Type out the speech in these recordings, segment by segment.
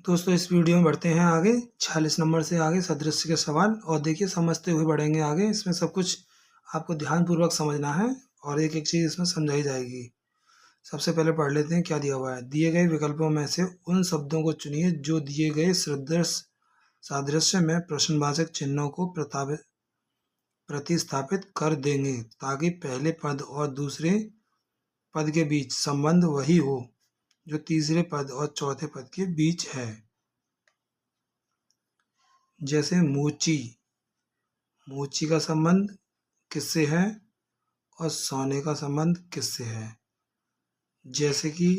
दोस्तों इस वीडियो में बढ़ते हैं आगे 46 नंबर से आगे सदृश्य के सवाल। और देखिए समझते हुए बढ़ेंगे आगे। इसमें सब कुछ आपको ध्यानपूर्वक समझना है और एक एक चीज़ इसमें समझाई जाएगी। सबसे पहले पढ़ लेते हैं क्या दिया हुआ है। दिए गए विकल्पों में से उन शब्दों को चुनिए जो दिए गए सादृश्य में प्रश्नवाचक चिन्हों को प्रतिस्थापित कर देंगे ताकि पहले पद और दूसरे पद के बीच संबंध वही हो जो तीसरे पद और चौथे पद के बीच है। जैसे मोची, मोची का संबंध किससे है और सोने का संबंध किससे है। जैसे कि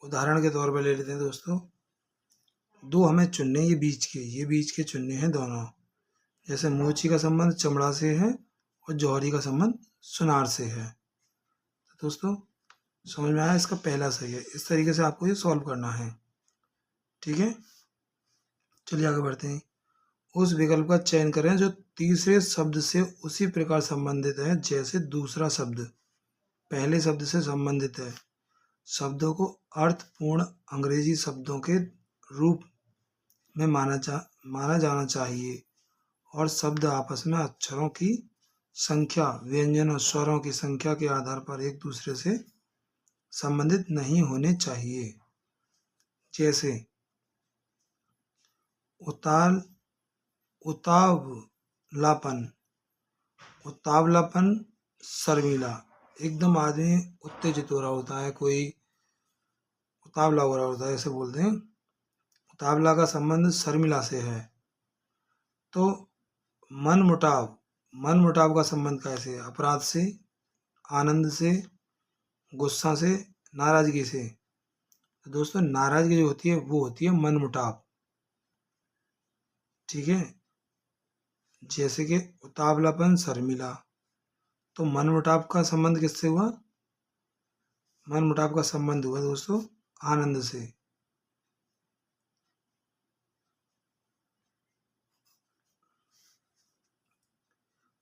उदाहरण के तौर पर ले लेते हैं दोस्तों, दो हमें चुनने ये बीच के चुनने हैं दोनों। जैसे मोची का संबंध चमड़ा से है और जौहरी का संबंध सुनार से है। तो दोस्तों समझ में आया, इसका पहला सही है। इस तरीके से आपको ये सॉल्व करना है, ठीक है। चलिए आगे बढ़ते हैं। उस विकल्प का चयन करें जो तीसरे शब्द से उसी प्रकार संबंधित है जैसे दूसरा शब्द पहले शब्द से संबंधित है। शब्दों को अर्थपूर्ण अंग्रेजी शब्दों के रूप में माना जाना चाहिए और शब्द आपस में अक्षरों की संख्या, व्यंजन और स्वरों की संख्या के आधार पर एक दूसरे से संबंधित नहीं होने चाहिए। जैसे उतावलापन, उतावलापन शर्मिला, एकदम आदमी उत्तेजित हो रहा होता है, कोई उतावला हो रहा होता है, ऐसे बोलते हैं। उतावला का संबंध शर्मिला से है। तो मनमुटाव, मनमुटाव का संबंध कैसे है? अपराध से, आनंद से, गुस्सा से, नाराजगी से। तो दोस्तों नाराजगी जो होती है वो होती है मनमुटाव, ठीक है। जैसे कि उतावलापन शर्मिला, तो मनमुटाव का संबंध किससे हुआ? मनमुटाव का संबंध हुआ दोस्तों आनंद से।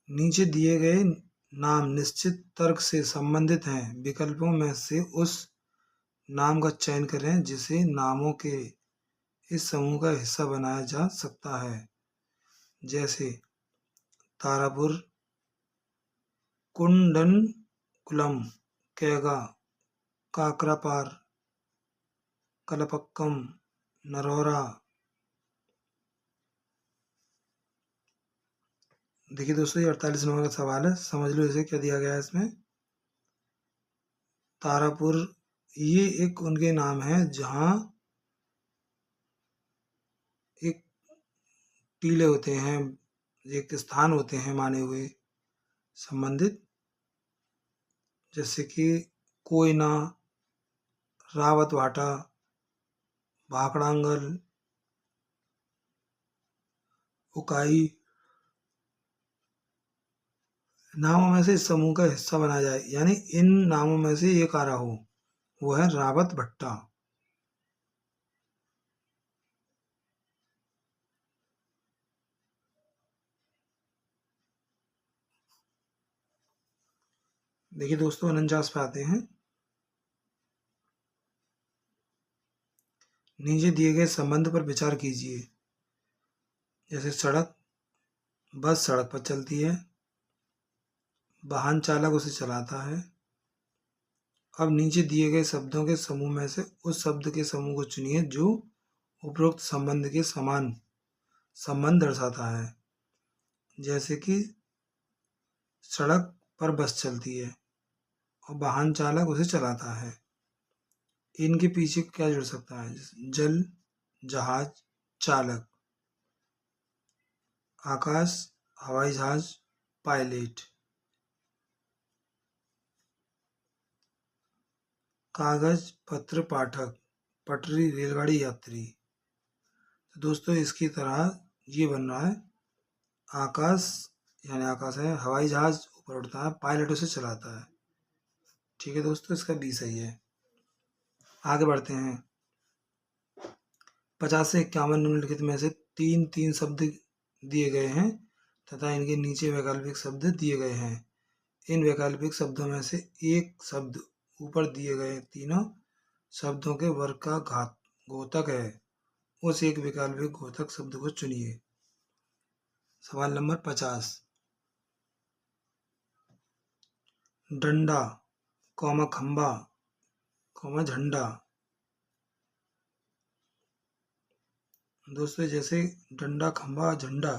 नीचे दिए गए नाम निश्चित तर्क से संबंधित हैं। विकल्पों में से उस नाम का चयन करें जिसे नामों के इस समूह का हिस्सा बनाया जा सकता है। जैसे तारापुर, कुंडनकुलम, कैगा, काकरापार, कलपक्कम, नरोरा। देखिए दोस्तों ये 48 नंबर का सवाल है, समझ लो इसे क्या दिया गया है इसमें। तारापुर ये एक उनके नाम है जहाँ एक टीले होते हैं, एक स्थान होते हैं माने हुए संबंधित, जैसे कि कोयना, रावतभाटा, भाखड़ांगल, उकाई। नामों में से इस समूह का हिस्सा बनाया जाए, यानी इन नामों में से एक आ रहा हो, वो है रावत भट्टा। देखिए दोस्तों 49 पे आते हैं। नीचे दिए गए संबंध पर विचार कीजिए। जैसे सड़क, बस सड़क पर चलती है, वाहन चालक उसे चलाता है। अब नीचे दिए गए शब्दों के समूह में से उस शब्द के समूह को चुनिए जो उपरोक्त संबंध के समान संबंध दर्शाता है। जैसे कि सड़क पर बस चलती है और वाहन चालक उसे चलाता है। इनके पीछे क्या जुड़ सकता है? जल, जहाज, चालक, आकाश, हवाई जहाज, पायलट, कागज, पत्र, पाठक, पटरी, रेलगाड़ी, यात्री। तो दोस्तों इसकी तरह ये बन रहा है, आकाश यानी आकाश है, हवाई जहाज ऊपर उड़ता है, पायलट उसे चलाता है। ठीक है दोस्तों, इसका बी सही है। आगे बढ़ते हैं। 50 से 51 निम्नलिखित में से तीन तीन शब्द दिए गए हैं तथा इनके नीचे वैकल्पिक शब्द दिए गए हैं। इन वैकल्पिक शब्दों में से एक शब्द ऊपर दिए गए तीनों शब्दों के वर्ग का घात घोतक है उस एक वैकल्पिक घोतक शब्द को चुनिए। सवाल नंबर 50। डंडा, खंबा, झंडा। दोस्तों जैसे डंडा, खंबा, झंडा,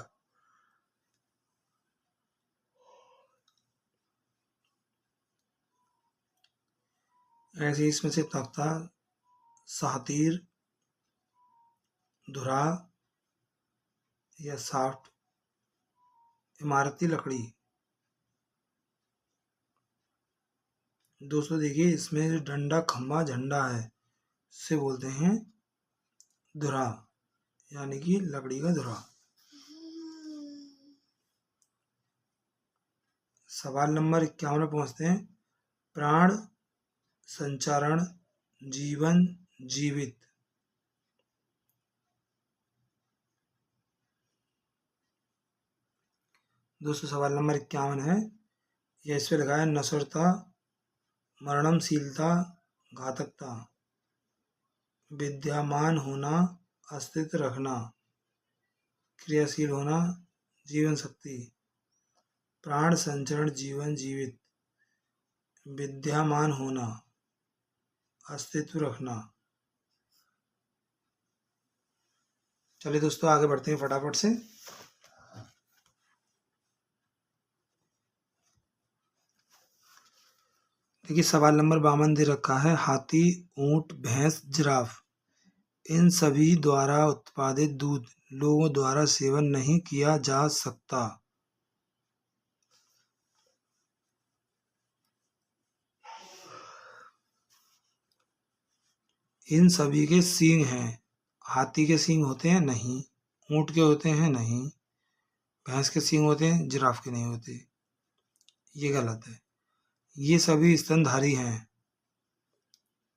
ऐसे इसमें से तख्ता, सातीर, धुरा या साफ्ट, इमारती लकड़ी। दोस्तों देखिए इसमें जो डंडा, खंबा, झंडा है इससे बोलते हैं धुरा, यानी कि लकड़ी का धुरा। सवाल नंबर 51 में पहुंचते हैं। प्राण, संचारण, जीवन, जीवित। दोस्तों सवाल नंबर 51 है, यह इस पे लिखा है नश्वरता, मरणशीलता, घातकता। विद्यमान होना, अस्तित्व रखना, क्रियाशील होना, जीवन शक्ति। प्राण, संचरण, जीवन, जीवित। विद्यमान होना, अस्तित्व रखना। चलिए दोस्तों आगे बढ़ते हैं फटाफट से। देखिए सवाल नंबर 52 दे रखा है, हाथी, ऊंट, भैंस, जिराफ, इन सभी द्वारा उत्पादित दूध लोगों द्वारा सेवन नहीं किया जा सकता। इन सभी के सींग हैं। हाथी के सींग होते हैं? नहीं। ऊंट के होते हैं? नहीं। भैंस के सींग होते हैं? जिराफ के नहीं होते। ये गलत है। ये सभी स्तनधारी हैं।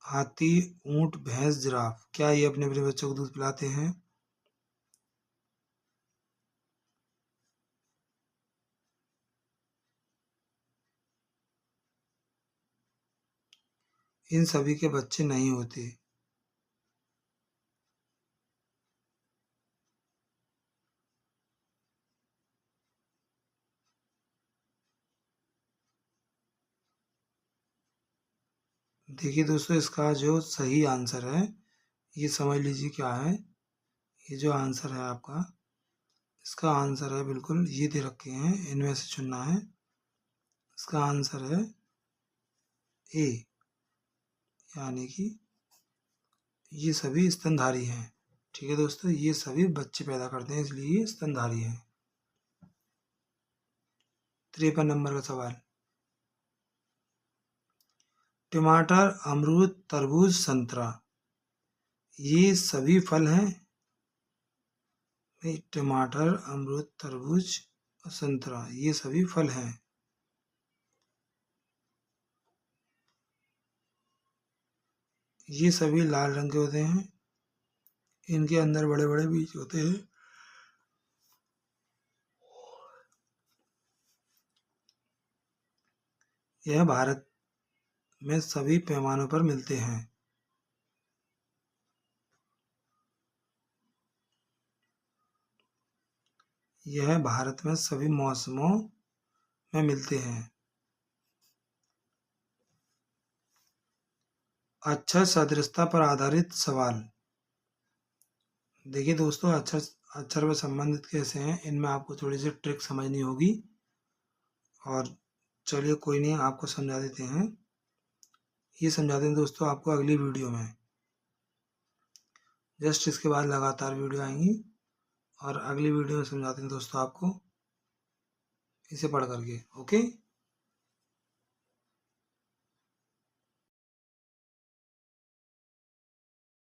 हाथी, ऊंट, भैंस, जिराफ, क्या ये अपने अपने बच्चों को दूध पिलाते हैं? इन सभी के बच्चे नहीं होते। देखिए दोस्तों इसका जो सही आंसर है ये समझ लीजिए क्या है। ये जो आंसर है आपका, इसका आंसर है बिल्कुल ये दे रखे हैं, इनमें से चुनना है। इसका आंसर है ए, यानी कि ये सभी स्तनधारी हैं। ठीक है दोस्तों, ये सभी बच्चे पैदा करते हैं इसलिए ये स्तनधारी हैं। 53 नंबर का सवाल, टमाटर, अमरूद, तरबूज, संतरा, ये सभी फल हैं? नहीं, टमाटर, अमरूद, तरबूज और संतरा ये सभी फल हैं। ये सभी लाल रंग के होते हैं, इनके अंदर बड़े बड़े बीज होते हैं। यह भारत में सभी पैमानों पर मिलते हैं। यह भारत में सभी मौसमों में मिलते हैं। अक्षर सदृशता पर आधारित सवाल। देखिए दोस्तों अक्षर में संबंधित कैसे हैं, इनमें आपको थोड़ी सी ट्रिक समझनी होगी। और चलिए कोई नहीं, आपको समझा देते हैं। ये समझा दें दोस्तों आपको अगली वीडियो में। जस्ट इसके बाद लगातार वीडियो आएंगी और अगली वीडियो में समझाते हैं दोस्तों आपको इसे पढ़ करके। ओके।